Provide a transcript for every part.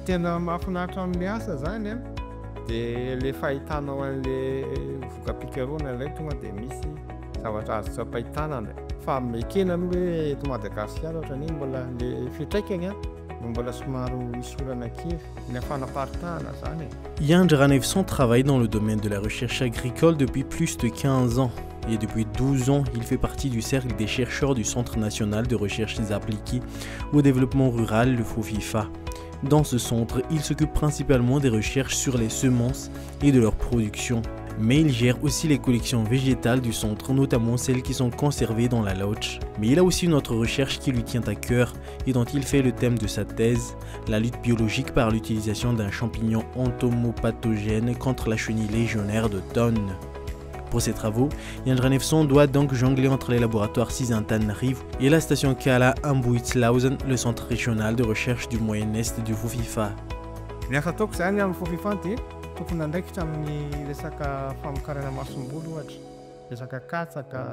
tena mahafinaritra amin'ny asa zany a dia le fahitanao an'le voka-pikaroana ilay tonga dia misy zavatra azo tsapahitanana fa mekena aloha hoe eto Madagasikara ohatrany mbola le fitraikany a mbola somary isorana kely ny fanaparitahana zany. Yandre Ranevson travaille dans le domaine de la recherche agricole depuis plus de 15 ans. Et depuis 12 ans, il fait partie du cercle des chercheurs du Centre national de recherche appliquées au développement rural, le FOFIFA. Dans ce centre, il s'occupe principalement des recherches sur les semences et de leur production. Mais il gère aussi les collections végétales du centre, notamment celles qui sont conservées dans la loge. Mais il a aussi une autre recherche qui lui tient à cœur et dont il fait le thème de sa thèse, la lutte biologique par l'utilisation d'un champignon entomopathogène contre la chenille légionnaire d'automne. Pour ses travaux, Yandre Ranevson doit donc jongler entre les laboratoires Syzintan-Rive et la station Kala Ambuitslausen, le centre régional de recherche du Moyen-Est du FOFIFA. Ny asa ataoko zany amin'ny FOFIFA dia tompona andraikitra amin'ny resaka famokarana masom-bolo ohatra, resaka katsaka,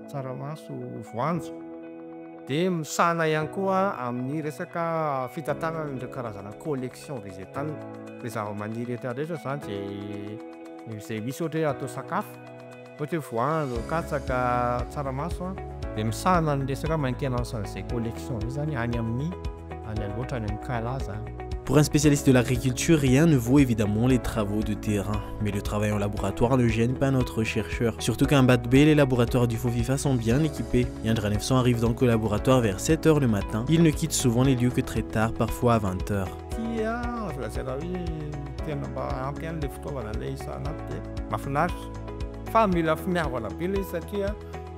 tsaramaso, voanjo. Dia misahana ihany koa amin'ny resaka fitantanana ireo karazana collection végétale, le zava-maniry rehetrarehetra zany izay misy ohatra hoe atao sakafo, ohatra hoe voanjo, katsaka, tsaramaso dia misahana ny resaka maintenance an'izay collection io zany any amin'ny loatra any amin'ny Kala zany. Pour un spécialiste de l'agriculture, rien ne vaut évidemment les travaux de terrain. Mais le travail en laboratoire ne gêne pas notre chercheur. Surtout qu'à Mbadbé, les laboratoires du FOFIFA sont bien équipés. Yandre Ranevson arrive donc au laboratoire vers 7 h le matin. Il ne quitte souvent les lieux que très tard, parfois à 20 h.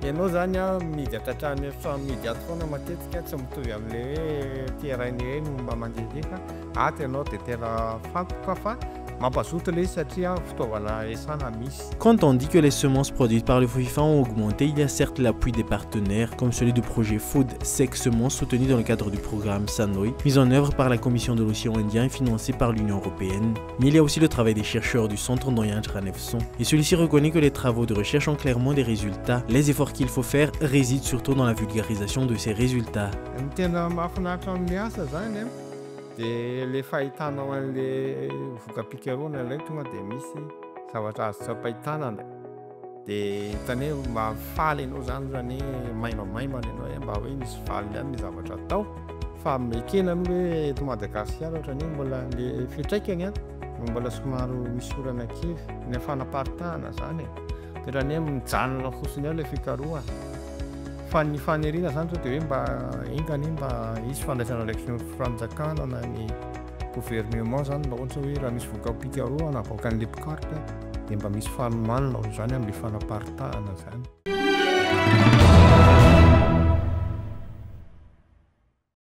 Ianao zany a midy atratrany midy ato foana matetika tsy mitovy amin'le hoe terrain ireny mba mandehandeha ato ianao dia tena fantoka fa mampazoto ilay satria fitaovana esana misy. Quand on dit que les semences produites par le FOFIFA ont augmenté, il y a certes l'appui des partenaires, comme celui du projet Food Sec Semences soutenu dans le cadre du programme Sanoi, mis en œuvre par la Commission de l'océan Indien et financé par l'Union européenne. Mais il y a aussi le travail des chercheurs du centre dont Yandre Ranevson. Et celui-ci reconnaît que les travaux de recherche ont clairement des résultats. Les efforts qu'il faut faire résident surtout dans la vulgarisation de ces résultats. Dia le fahitanao an'le voka-pikaroana ilay tonga dia misy zavatra azo tsapahitanana dia hitany hoe mba faly ianao zany maimamaimana ianao hoe mba hoe misy valy ihany ny zavatra atao fa mekena aloha hoe eto Madagasikara ohatrany mbola le fitraikany a mbola somary misorana kely ny fanaparitahana zany ohatrany hoe mijanona fotsiny ao ilay fikaroha. Fa ny faniriana zany tonga dia hoe mba ingany mba hisy fandraisana ndraiky fanjakana na ny gouvernement zany mba ohatra hoe raha misy voka-pikaroana avoaka an'ilay pikaroka dia mba misy fanomanana zany amin'ilay fanaparitahana zany.